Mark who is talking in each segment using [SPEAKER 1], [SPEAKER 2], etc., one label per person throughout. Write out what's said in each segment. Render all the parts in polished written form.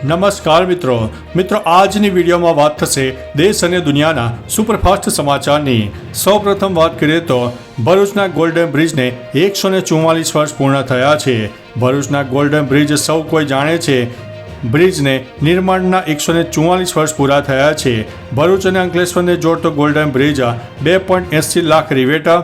[SPEAKER 1] નમસ્કાર મિત્રો આજની વિડીયોમાં વાત થશે દેશ અને દુનિયાના સુપરફાસ્ટ સમાચારની। સૌપ્રથમ વાત કરીએ તો ભરૂચના ગોલ્ડન બ્રિજને 144 વર્ષ પૂર્ણ થયા છે। ભરૂચના ગોલ્ડન બ્રિજ સૌ કોઈ જાણે છે। બ્રિજને નિર્માણના 144 વર્ષ પૂરા થયા છે। ભરૂચ અને અંકલેશ્વરને જોડતો ગોલ્ડન બ્રિજ 2.80 લાખ રિવેટા,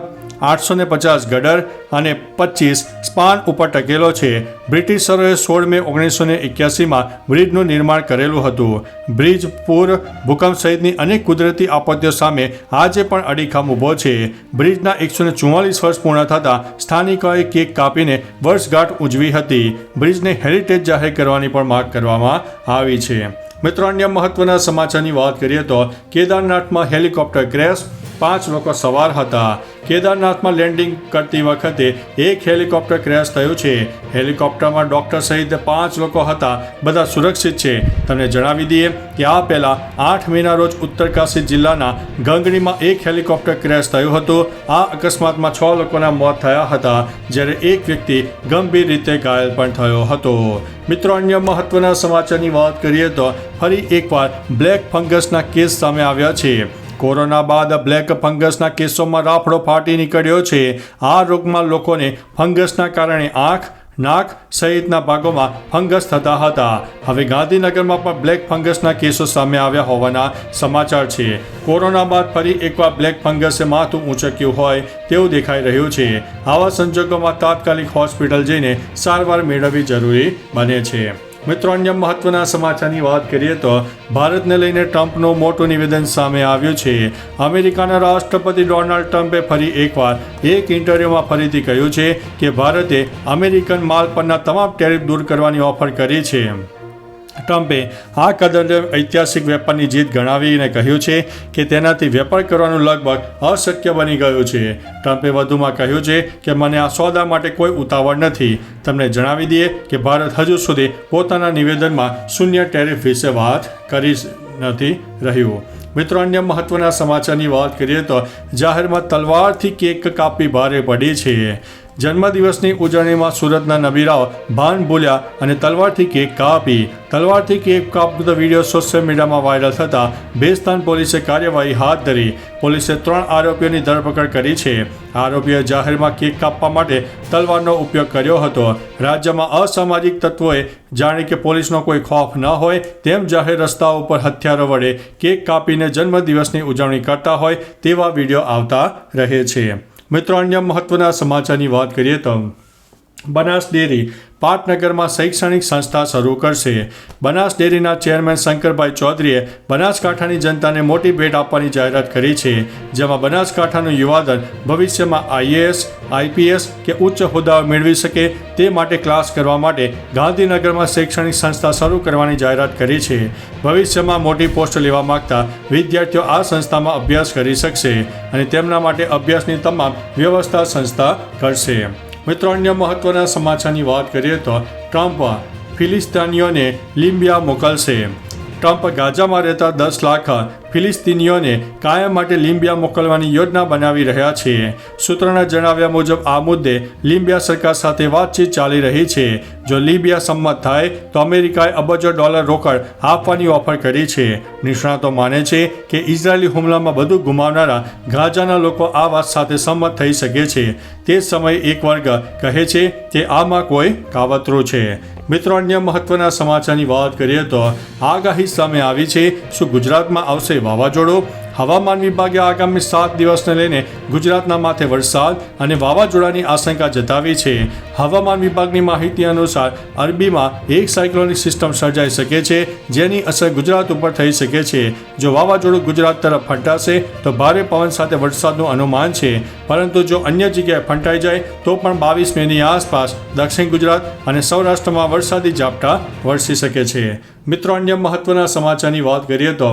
[SPEAKER 1] 850 ગડર અને 25 સ્પાન ઉપર ટકેલો છે। બ્રિટિશરોએ 16 મે 1981માં બ્રિજનું નિર્માણ કરેલું હતું। બ્રિજ પૂર, ભૂકંપ સહિતની અનેક કુદરતી આપત્તિઓ સામે આજે પણ અડીખમ ઊભો છે। બ્રિજના 144 વર્ષ પૂર્ણ થતાં સ્થાનિકોએ કેક કાપીને વર્ષગાંઠ ઉજવી હતી। બ્રિજને હેરિટેજ જાહેર કરવાની પણ માંગ કરવામાં આવી છે। મિત્રો, અન્ય મહત્વના સમાચારની વાત કરીએ તો કેદારનાથમાં હેલિકોપ્ટર ક્રેશ, 5 લોકો સવાર હતા। કેદારનાથમાં લેન્ડિંગ કરતી વખતે એક હેલિકોપ્ટર ક્રેશ થયું છે। હેલિકોપ્ટરમાં ડોક્ટર સહિત 5 લોકો હતા। બધા સુરક્ષિત છે। તમને જણાવી દઈએ કે આ પહેલા 8 મેના રોજ ઉત્તરકાશી જિલ્લાના ગંગડીમાં એક હેલિકોપ્ટર ક્રેશ થયું હતું। આ અકસ્માતમાં 6 લોકોના મોત થયા હતા, જ્યારે એક વ્યક્તિ ગંભીર રીતે ઘાયલ પણ થયો હતો। મિત્રો, અન્ય મહત્વના સમાચારની વાત કરીએ તો ફરી એકવાર બ્લેક ફંગસના કેસ સામે આવ્યા છે। કોરોના બાદ બ્લેક ફંગસના કેસોમાં રાફડો ફાટી નીકળ્યો છે। આ રોગમાં લોકોને ફંગસના કારણે આંખ, નાક સહિતના ભાગોમાં ફંગસ થતા હતા। હવે ગાંધીનગરમાં પણ બ્લેક ફંગસના કેસો સામે આવ્યા હોવાના સમાચાર છે। કોરોના બાદ ફરી એકવાર બ્લેક ફંગસે માથું ઊંચક્યું હોય તેવું દેખાઈ રહ્યું છે। આવા સંજોગોમાં તાત્કાલિક હોસ્પિટલ જઈને સારવાર મેળવવી જરૂરી બને છે। મિત્રો, અન્ય મહત્વના સમાચારની વાત કરીએ તો ભારતને લઈને ટ્રમ્પનું મોટું નિવેદન સામે આવ્યું છે। અમેરિકાના રાષ્ટ્રપતિ ડોનાલ્ડ ટ્રમ્પે ફરી એકવાર એક ઇન્ટરવ્યૂમાં ફરીથી કહ્યું છે કે ભારતે અમેરિકન માલ પરના તમામ ટેરિફ દૂર કરવાની ઓફર કરી છે। ટ્રમ્પે આ કદમને ઐતિહાસિક વેપારની જીત ગણાવીને કહ્યું છે કે તેનાથી વેપાર કરવાનું લગભગ અશક્ય બની ગયું છે। ટ્રમ્પે વધુમાં કહ્યું છે કે મને આ સોદા માટે કોઈ ઉતાવળ નથી। તમને જણાવી દઈએ કે ભારત હજુ સુધી પોતાના નિવેદનમાં શૂન્ય ટેરિફ વિશે વાત કરી નથી રહ્યું। મિત્રો, અન્ય મહત્વના સમાચારની વાત કરીએ તો જાહેરમાં તલવારથી કેક કાપવી ભારે પડી છે। જન્મદિવસની ઉજવણીમાં સુરતના નબીરાઓ ભાન ભૂલ્યા અને તલવારથી કેક કાપી। તલવારથી કેક કાપતો વિડીયો સોશિયલ મીડિયામાં વાયરલ થતાં ભેસ્તાન પોલીસે કાર્યવાહી હાથ ધરી। પોલીસે 3 આરોપીઓની ધરપકડ કરી છે। આરોપીઓએ જાહેરમાં કેક કાપવા માટે તલવારનો ઉપયોગ કર્યો હતો। રાજ્યમાં અસામાજિક તત્વોએ જાણે કે પોલીસનો કોઈ ખોફ ન હોય તેમ જાહેર રસ્તાઓ ઉપર હથિયારો વડે કેક કાપીને જન્મદિવસની ઉજવણી કરતા હોય તેવા વિડીયો આવતા રહે છે। મિત્રો, અન્ય મહત્વના સમાચારની વાત કરીએ તો બનાસ ડેરી પાટનગરમાં શૈક્ષણિક સંસ્થા શરૂ કરશે। બનાસ ડેરીના ચેરમેન શંકરભાઈ ચૌધરીએ બનાસકાંઠાની જનતાને મોટી ભેટ આપવાની જાહેરાત કરી છે, જેમાં બનાસકાંઠાનું યુવાધન ભવિષ્યમાં IAS, IPS કે ઉચ્ચ હોદ્દાઓ મેળવી શકે તે માટે ક્લાસ કરવા માટે ગાંધીનગરમાં શૈક્ષણિક સંસ્થા શરૂ કરવાની જાહેરાત કરી છે। ભવિષ્યમાં મોટી પોસ્ટ લેવા માંગતા વિદ્યાર્થીઓ આ સંસ્થામાં અભ્યાસ કરી શકશે અને તેમના માટે અભ્યાસની તમામ વ્યવસ્થા સંસ્થા કરશે। મિત્રો, અન્ય મહત્વના સમાચારની વાત કરીએ તો ટ્રમ્પ ફિલિસ્તીનીઓને લિબિયા મોકલશે। ટ્રમ્પ ગાઝામાં રહેતા 10 લાખ ફિલિસ્તીનીઓને કાયમ માટે લિબિયા મોકલવાની યોજના બનાવી રહ્યા છે। સૂત્રોના જણાવ્યા મુજબ આ મુદ્દે લિબિયા સરકાર સાથે વાતચીત ચાલી રહી છે। જો લિબિયા સંમત થાય તો અમેરિકાએ અબજો ડોલર રોકડ આપવાની ઓફર કરી છે। નિષ્ણાતો માને છે કે ઇઝરાયેલી હુમલામાં બધું ગુમાવનારા ગાઝાના લોકો આ વાત સાથે સંમત થઈ શકે છે। તે જ સમયે એક વર્ગ કહે છે કે આમાં કોઈ કાવતરું છે। મિત્રો, અન્ય મહત્વના સમાચારની વાત કરીએ તો આગાહી સામે આવી છે। શું ગુજરાતમાં આવશે વાવાઝોડું? હવામાન વિભાગે આગામી 7 દિવસને લઈને ગુજરાતના માથે વરસાદ અને વાવાઝોડાની આશંકા જતાવી છે। હવામાન વિભાગની માહિતી અનુસાર અરબીમાં એક સાયક્લોનિક સિસ્ટમ સર્જાઈ શકે છે, જેની અસર ગુજરાત ઉપર થઈ શકે છે। જો વાવાઝોડું ગુજરાત તરફ ફંટાશે તો ભારે પવન સાથે વરસાદનું અનુમાન છે, પરંતુ જો અન્ય જગ્યાએ ફંટાઈ જાય તો પણ 22 મેની આસપાસ દક્ષિણ ગુજરાત અને સૌરાષ્ટ્રમાં વરસાદી ઝાપટા વરસી શકે છે। મિત્રો, અન્ય મહત્વના સમાચારની વાત કરીએ તો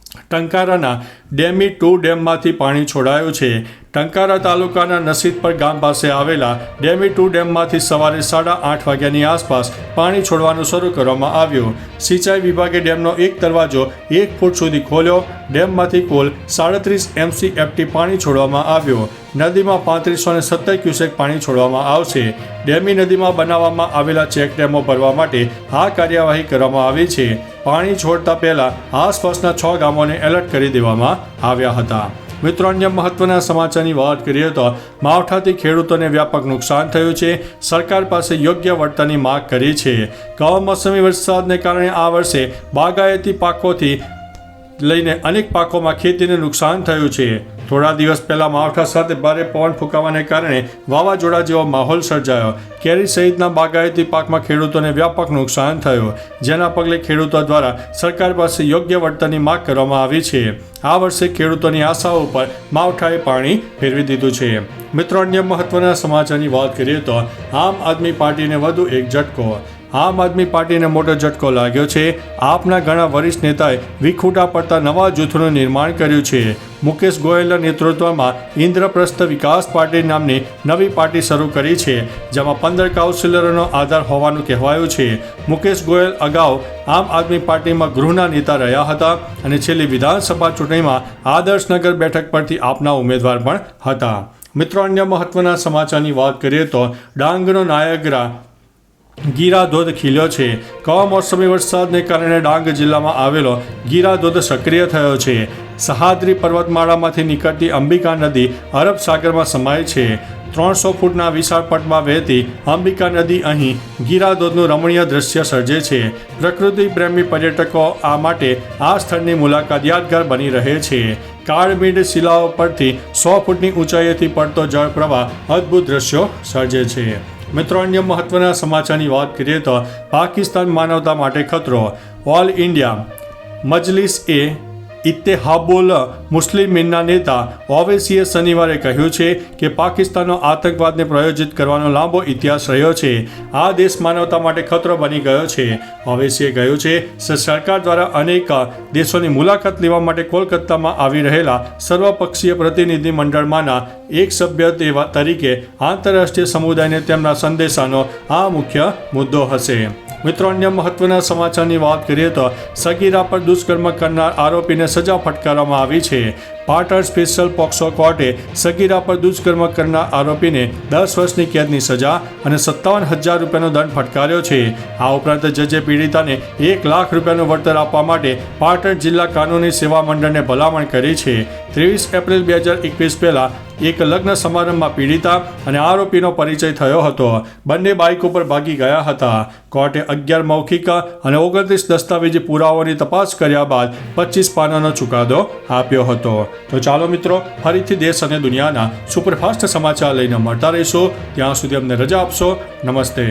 [SPEAKER 1] ટંકારાના ડેમી 2 ડેમમાંથી પાણી છોડાયું છે. ટંકારા તાલુકાના નસીદપર ગામ પાસે આવેલા ડેમી 2 ડેમમાંથી સવારે 8:30 વાગ્યાની આસપાસ પાણી છોડવાનું શરૂ કરવામાં આવ્યું. સિંચાઈ વિભાગે ડેમનો એક દરવાજો 1 ફૂટ સુધી ખોલ્યો. ડેમમાંથી કુલ 37 MCFT પાણી છોડવામાં આવ્યું. નદીમાં 3570 ક્યુસેક પાણી છોડવામાં આવશે. ડેમી નદીમાં બનાવવામાં આવેલા ચેકડેમો ભરવા માટે આ કાર્યવાહી કરવામાં આવી છે. પાણી છોડતા પહેલા આસપાસના 6 ગામોને એલર્ટ કરી દેવામાં આવ્યા હતા. મિત્રો, અન્ય મહત્વના સમાચારની વાત કરીએ તો માવઠાથી ખેડૂતોને વ્યાપક નુકસાન થયું છે. સરકાર પાસે યોગ્ય વળતરની માંગ કરી છે. કમોસમી વરસાદને કારણે આ વર્ષે બાગાયતી પાકોથી લઈને અનેક પાકોમાં ખેતીને નુકસાન થયું છે. થોડા દિવસ પહેલા માવઠા સાથે ભારે પવન ફૂંકાવાને કારણે વાવાઝોડા જેવો માહોલ સર્જાયો. કેરી સહિતના બાગાયતી પાકમાં ખેડૂતોને વ્યાપક નુકસાન થયું, જેના પગલે ખેડૂતો દ્વારા સરકાર પાસે યોગ્ય વળતરની માંગ કરવામાં આવી છે. આ વર્ષે ખેડૂતોની આશાઓ પર માવઠાએ પાણી ફેરવી દીધું છે. મિત્રો, અન્ય મહત્વના સમાચારની વાત કરીએ તો આમ આદમી પાર્ટીને વધુ એક ઝટકો. આમ આદમી પાર્ટીને મોટો ઝટકો લાગ્યો છે. આપના ઘણા વરિષ્ઠ નેતાએ વિખૂટા પડતા નવા જૂથનું નિર્માણ કર્યું છે. મુકેશ ગોયલના નેતૃત્વમાં ઇન્દ્રપ્રસ્થ વિકાસ પાર્ટી નામની નવી પાર્ટી શરૂ કરી છે, જેમાં 15 કાઉન્સિલરોનો આધાર હોવાનું કહેવાયું છે. મુકેશ ગોયલ અગાઉ આમ આદમી પાર્ટીમાં ગૃહના નેતા રહ્યા હતા અને છેલ્લી વિધાનસભા ચૂંટણીમાં આદર્શનગર બેઠક પરથી આપના ઉમેદવાર પણ હતા. મિત્રો, અન્ય મહત્વના સમાચારની વાત કરીએ તો ડાંગનો નાયગ્રા ગીરા ધોધ ખીલ્યો છે. કમોસમી વરસાદને કારણે ડાંગ જિલ્લામાં આવેલો ગીરા ધોધ સક્રિય થયો છે. સહ્યાદ્રી પર્વતમાળામાંથી નીકળતી અંબિકા નદી અરબ સાગરમાં સમાય છે. 300 ફૂટના વિશાળ પટમાં વહેતી અંબિકા નદી અહીં ગીરા ધોધનું રમણીય દ્રશ્ય સર્જે છે. પ્રકૃતિ પ્રેમી પર્યટકો આ માટે આ સ્થળની મુલાકાત યાદગાર બની રહે છે. કાળમીંડ શિલાઓ પરથી 100 ફૂટની ઊંચાઈએથી પડતો જળ પ્રવાહ અદ્ભુત દ્રશ્યો સર્જે છે. મિત્રો, અન્ય મહત્વના સમાચારની વાત કરીએ તો પાકિસ્તાન માનવતા માટે ખતરો. ઓલ ઇન્ડિયા મજલિસ એ ઇત્તેહાદુલ મુસ્લિમીનના નેતા ઓવૈસીએ શનિવારે કહ્યું છે કે પાકિસ્તાનનો આતંકવાદને પ્રાયોજિત કરવાનો લાંબો ઇતિહાસ રહ્યો છે. આ દેશ માનવતા માટે ખતરો બની ગયો છે. ઓવૈસીએ કહ્યું છે કે સરકાર દ્વારા અનેક દેશોની મુલાકાત લેવા માટે કોલકાતામાં આવી રહેલા સર્વપક્ષીય પ્રતિનિધિ મંડળમાંના એક સભ્ય તરીકે આંતરરાષ્ટ્રીય સમુદાયને તેમના સંદેશાનો આ મુખ્ય મુદ્દો હશે. મિત્રો, અન્ય મહત્વના સમાચારની વાત કરીએ તો સગીરા પર દુષ્કર્મ કરનાર આરોપીને સજા ફટકારવામાં આવી છે. પાટણ સ્પેશિયલ પોક્સો કોર્ટે સગીરા પર દુષ્કર્મ કરનાર આરોપીને 10 વર્ષની કેદની સજા અને 57,000 રૂપિયાનો દંડ ફટકાર્યો છે. આ ઉપરાંત જજે પીડિતાને 1 લાખ રૂપિયાનું વળતર આપવા માટે પાટણ જિલ્લા કાનૂની સેવા મંડળને ભલામણ કરી છે. 23 એપ્રિલ 2021 પહેલા એક લગ્ન સમારંભમાં પીડિતા અને આરોપીનો પરિચય થયો હતો. બંને બાઇક ઉપર ભાગી ગયા હતા. કોર્ટે 11 મૌખિક અને 29 દસ્તાવેજી પુરાવાઓની તપાસ કર્યા બાદ 25 પાનાનો ચુકાદો આપ્યો હતો. તો ચાલો મિત્રો, ફરીથી દેશ અને દુનિયાના સુપરફાસ્ટ સમાચાર લઈને મળતા રહીશું. ત્યાં સુધી અમને રજા આપશો. નમસ્તે.